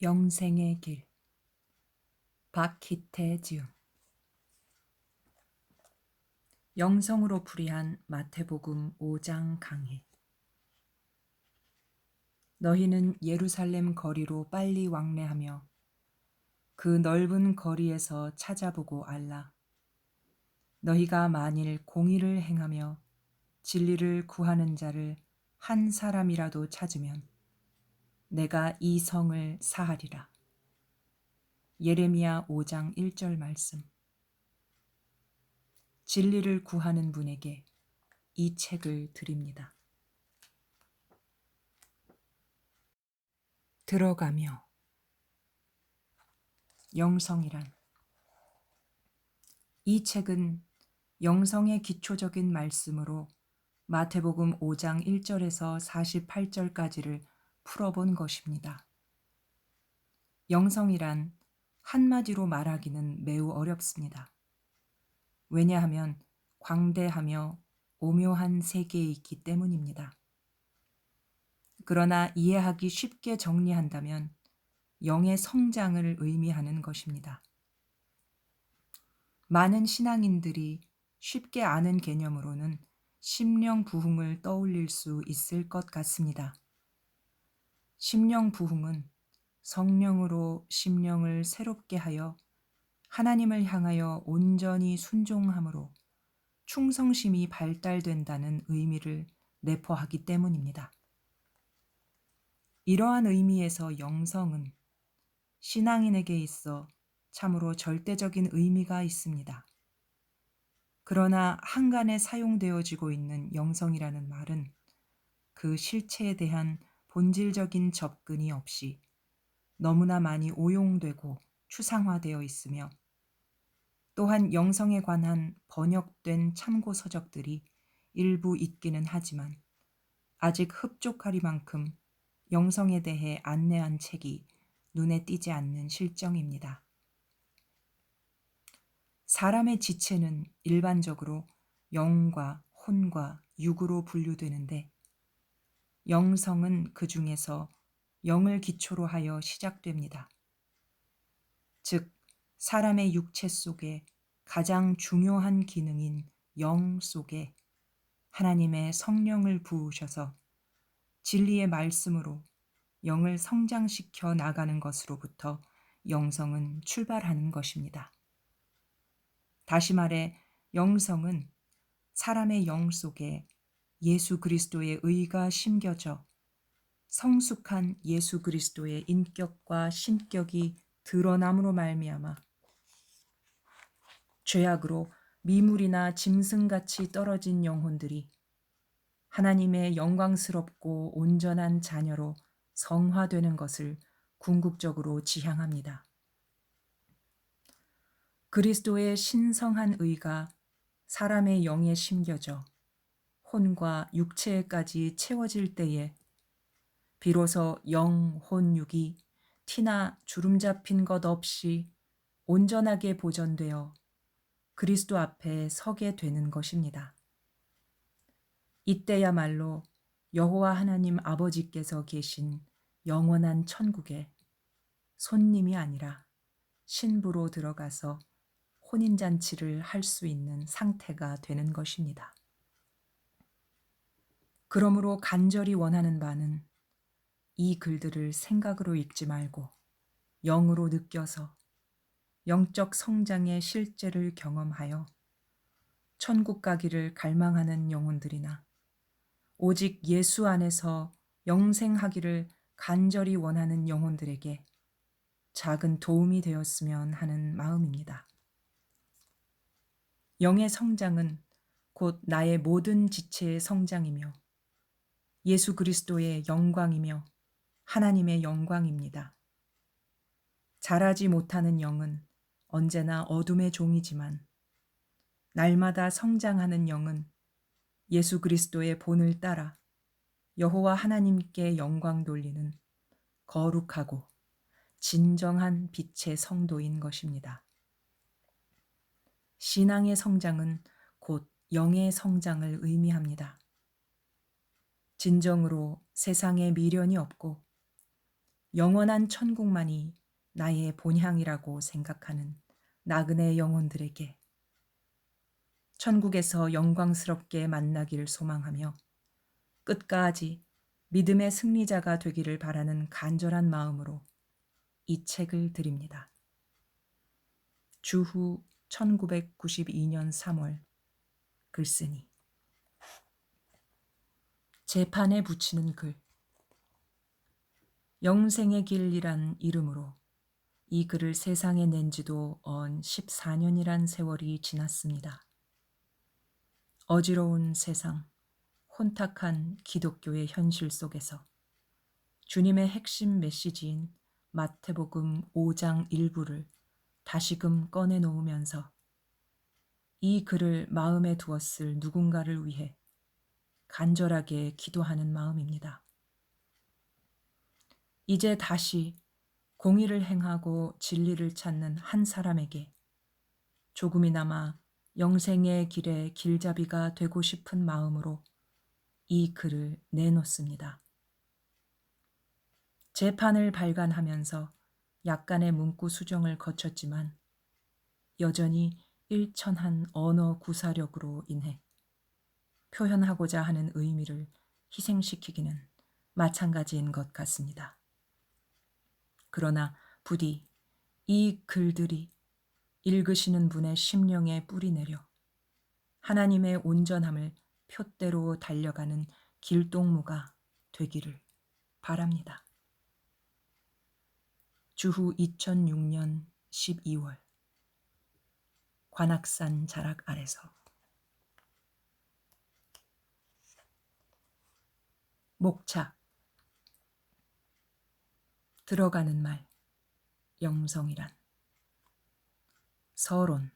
영생의 길. 박희태지음. 영성으로 풀이한 마태복음 5장 강해. 너희는 예루살렘 거리로 빨리 왕래하며 그 넓은 거리에서 찾아보고 알라. 너희가 만일 공의를 행하며 진리를 구하는 자를 한 사람이라도 찾으면 내가 이 성을 사하리라. 예레미야 5장 1절 말씀. 진리를 구하는 분에게 이 책을 드립니다. 들어가며. 영성이란. 이 책은 영성의 기초적인 말씀으로 마태복음 5장 1절에서 48절까지를 풀어본 것입니다. 영성이란 한마디로 말하기는 매우 어렵습니다. 왜냐하면 광대하며 오묘한 세계에 있기 때문입니다. 그러나 이해하기 쉽게 정리한다면 영의 성장을 의미하는 것입니다. 많은 신앙인들이 쉽게 아는 개념으로는 심령 부흥을 떠올릴 수 있을 것 같습니다. 심령 부흥은 성령으로 심령을 새롭게 하여 하나님을 향하여 온전히 순종함으로 충성심이 발달된다는 의미를 내포하기 때문입니다. 이러한 의미에서 영성은 신앙인에게 있어 참으로 절대적인 의미가 있습니다. 그러나 한간에 사용되어지고 있는 영성이라는 말은 그 실체에 대한 본질적인 접근이 없이 너무나 많이 오용되고 추상화되어 있으며 또한 영성에 관한 번역된 참고 서적들이 일부 있기는 하지만 아직 흡족하리만큼 영성에 대해 안내한 책이 눈에 띄지 않는 실정입니다. 사람의 지체는 일반적으로 영과 혼과 육으로 분류되는데 영성은 그 중에서 영을 기초로 하여 시작됩니다. 즉, 사람의 육체 속에 가장 중요한 기능인 영 속에 하나님의 성령을 부으셔서 진리의 말씀으로 영을 성장시켜 나가는 것으로부터 영성은 출발하는 것입니다. 다시 말해 영성은 사람의 영 속에 예수 그리스도의 의가 심겨져 성숙한 예수 그리스도의 인격과 신격이 드러남으로 말미암아 죄악으로 미물이나 짐승같이 떨어진 영혼들이 하나님의 영광스럽고 온전한 자녀로 성화되는 것을 궁극적으로 지향합니다. 그리스도의 신성한 의가 사람의 영에 심겨져 혼과 육체까지 채워질 때에 비로소 영, 혼, 육이 티나 주름 잡힌 것 없이 온전하게 보존되어 그리스도 앞에 서게 되는 것입니다. 이때야말로 여호와 하나님 아버지께서 계신 영원한 천국에 손님이 아니라 신부로 들어가서 혼인잔치를 할 수 있는 상태가 되는 것입니다. 그러므로 간절히 원하는 바는 이 글들을 생각으로 읽지 말고 영으로 느껴서 영적 성장의 실제를 경험하여 천국 가기를 갈망하는 영혼들이나 오직 예수 안에서 영생하기를 간절히 원하는 영혼들에게 작은 도움이 되었으면 하는 마음입니다. 영의 성장은 곧 나의 모든 지체의 성장이며 예수 그리스도의 영광이며 하나님의 영광입니다. 자라지 못하는 영은 언제나 어둠의 종이지만 날마다 성장하는 영은 예수 그리스도의 본을 따라 여호와 하나님께 영광 돌리는 거룩하고 진정한 빛의 성도인 것입니다. 신앙의 성장은 곧 영의 성장을 의미합니다. 진정으로 세상에 미련이 없고 영원한 천국만이 나의 본향이라고 생각하는 나그네 영혼들에게 천국에서 영광스럽게 만나기를 소망하며 끝까지 믿음의 승리자가 되기를 바라는 간절한 마음으로 이 책을 드립니다. 주후 1992년 3월 글쓰니 재판에 붙이는 글. 영생의 길이란 이름으로 이 글을 세상에 낸 지도 언 14년이란 세월이 지났습니다. 어지러운 세상, 혼탁한 기독교의 현실 속에서 주님의 핵심 메시지인 마태복음 5장 일부를 다시금 꺼내놓으면서 이 글을 마음에 두었을 누군가를 위해 간절하게 기도하는 마음입니다. 이제 다시 공의를 행하고 진리를 찾는 한 사람에게 조금이나마 영생의 길의 길잡이가 되고 싶은 마음으로 이 글을 내놓습니다. 재판을 발간하면서 약간의 문구 수정을 거쳤지만 여전히 일천한 언어 구사력으로 인해 표현하고자 하는 의미를 희생시키기는 마찬가지인 것 같습니다. 그러나 부디 이 글들이 읽으시는 분의 심령에 뿌리내려 하나님의 온전함을 표대로 달려가는 길동무가 되기를 바랍니다. 주후 2006년 12월 관악산 자락 아래서. 목차. 들어가는 말, 영성이란. 서론.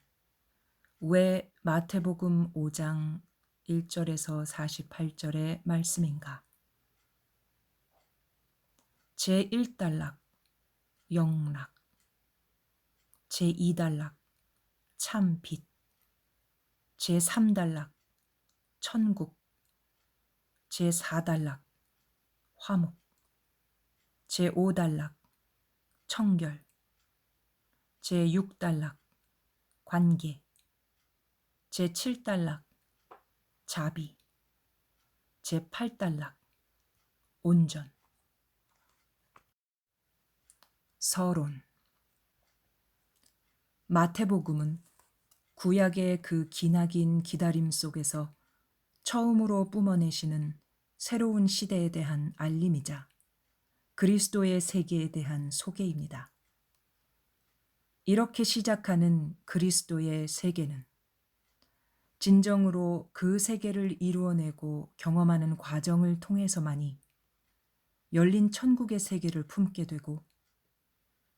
왜 마태복음 5장 1절에서 48절의 말씀인가? 제1단락, 영락. 제2단락, 참빛. 제3단락, 천국. 제4단락, 화목. 제5단락, 청결. 제6단락, 관계. 제7단락, 자비. 제8단락, 온전. 서론. 마태복음은 구약의 그 기나긴 기다림 속에서 처음으로 뿜어내시는 새로운 시대에 대한 알림이자 그리스도의 세계에 대한 소개입니다. 이렇게 시작하는 그리스도의 세계는 진정으로 그 세계를 이루어내고 경험하는 과정을 통해서만이 열린 천국의 세계를 품게 되고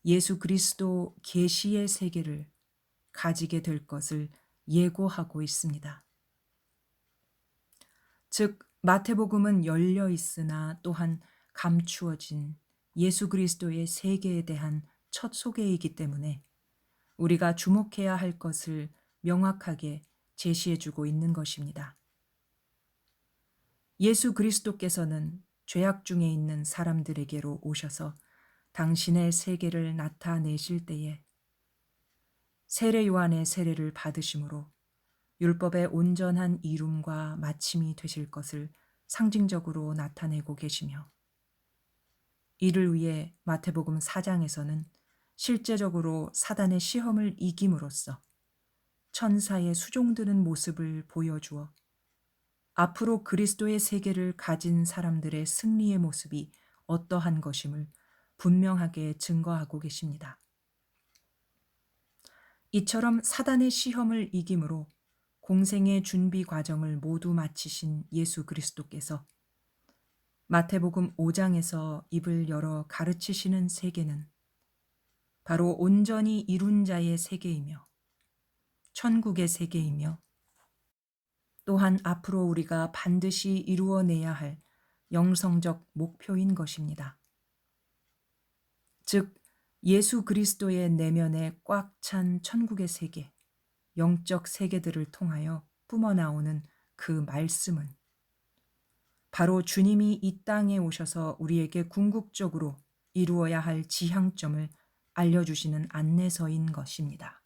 예수 그리스도 계시의 세계를 가지게 될 것을 예고하고 있습니다. 즉 마태복음은 열려 있으나 또한 감추어진 예수 그리스도의 세계에 대한 첫 소개이기 때문에 우리가 주목해야 할 것을 명확하게 제시해주고 있는 것입니다. 예수 그리스도께서는 죄악 중에 있는 사람들에게로 오셔서 당신의 세계를 나타내실 때에 세례 요한의 세례를 받으심으로 율법의 온전한 이룸과 마침이 되실 것을 상징적으로 나타내고 계시며 이를 위해 마태복음 4장에서는 실제적으로 사단의 시험을 이김으로써 천사의 수종드는 모습을 보여주어 앞으로 그리스도의 세계를 가진 사람들의 승리의 모습이 어떠한 것임을 분명하게 증거하고 계십니다. 이처럼 사단의 시험을 이김으로 공생의 준비 과정을 모두 마치신 예수 그리스도께서 마태복음 5장에서 입을 열어 가르치시는 세계는 바로 온전히 이룬 자의 세계이며 천국의 세계이며 또한 앞으로 우리가 반드시 이루어내야 할 영성적 목표인 것입니다. 즉 예수 그리스도의 내면에 꽉 찬 천국의 세계, 영적 세계들을 통하여 뿜어나오는 그 말씀은 바로 주님이 이 땅에 오셔서 우리에게 궁극적으로 이루어야 할 지향점을 알려주시는 안내서인 것입니다.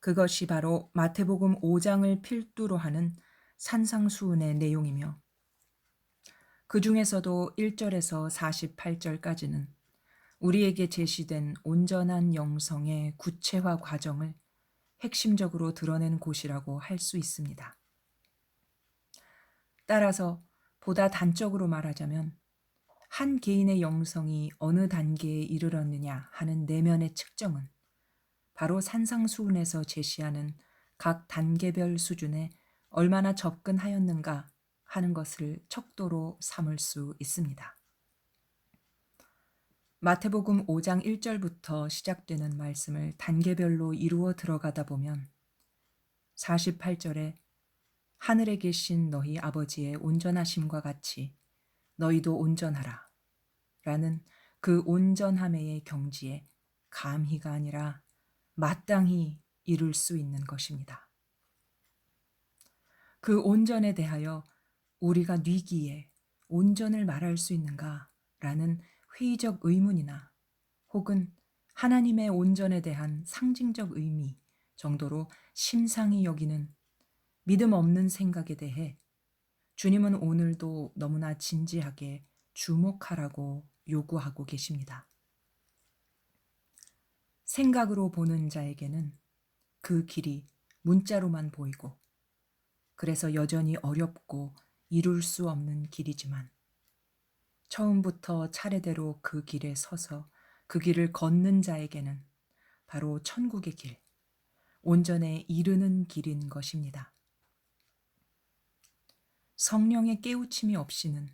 그것이 바로 마태복음 5장을 필두로 하는 산상수훈의 내용이며 그 중에서도 1절에서 48절까지는 우리에게 제시된 온전한 영성의 구체화 과정을 핵심적으로 드러낸 곳이라고 할 수 있습니다. 따라서 보다 단적으로 말하자면 한 개인의 영성이 어느 단계에 이르렀느냐 하는 내면의 측정은 바로 산상수훈에서 제시하는 각 단계별 수준에 얼마나 접근하였는가 하는 것을 척도로 삼을 수 있습니다. 마태복음 5장 1절부터 시작되는 말씀을 단계별로 이루어 들어가다 보면 48절에 하늘에 계신 너희 아버지의 온전하심과 같이 너희도 온전하라 라는 그 온전함의 경지에 감히가 아니라 마땅히 이룰 수 있는 것입니다. 그 온전에 대하여 우리가 뉘기에 온전을 말할 수 있는가 라는 회의적 의문이나 혹은 하나님의 온전에 대한 상징적 의미 정도로 심상히 여기는 믿음 없는 생각에 대해 주님은 오늘도 너무나 진지하게 주목하라고 요구하고 계십니다. 생각으로 보는 자에게는 그 길이 문자로만 보이고 그래서 여전히 어렵고 이룰 수 없는 길이지만 처음부터 차례대로 그 길에 서서 그 길을 걷는 자에게는 바로 천국의 길, 온전에 이르는 길인 것입니다. 성령의 깨우침이 없이는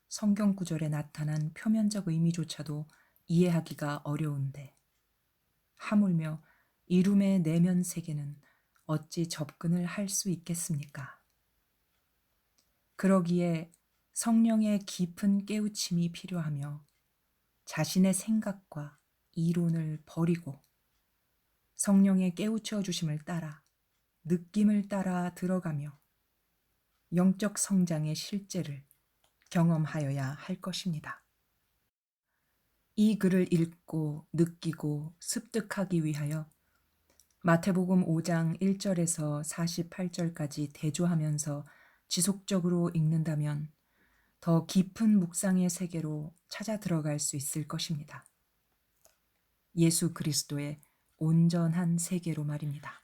성경 구절에 나타난 표면적 의미조차도 이해하기가 어려운데 하물며 이룸의 내면 세계는 어찌 접근을 할 수 있겠습니까? 그러기에 성령의 깊은 깨우침이 필요하며 자신의 생각과 이론을 버리고 성령의 깨우쳐 주심을 따라 느낌을 따라 들어가며 영적 성장의 실제를 경험하여야 할 것입니다. 이 글을 읽고 느끼고 습득하기 위하여 마태복음 5장 1절에서 48절까지 대조하면서 지속적으로 읽는다면 더 깊은 묵상의 세계로 찾아 들어갈 수 있을 것입니다. 예수 그리스도의 온전한 세계로 말입니다.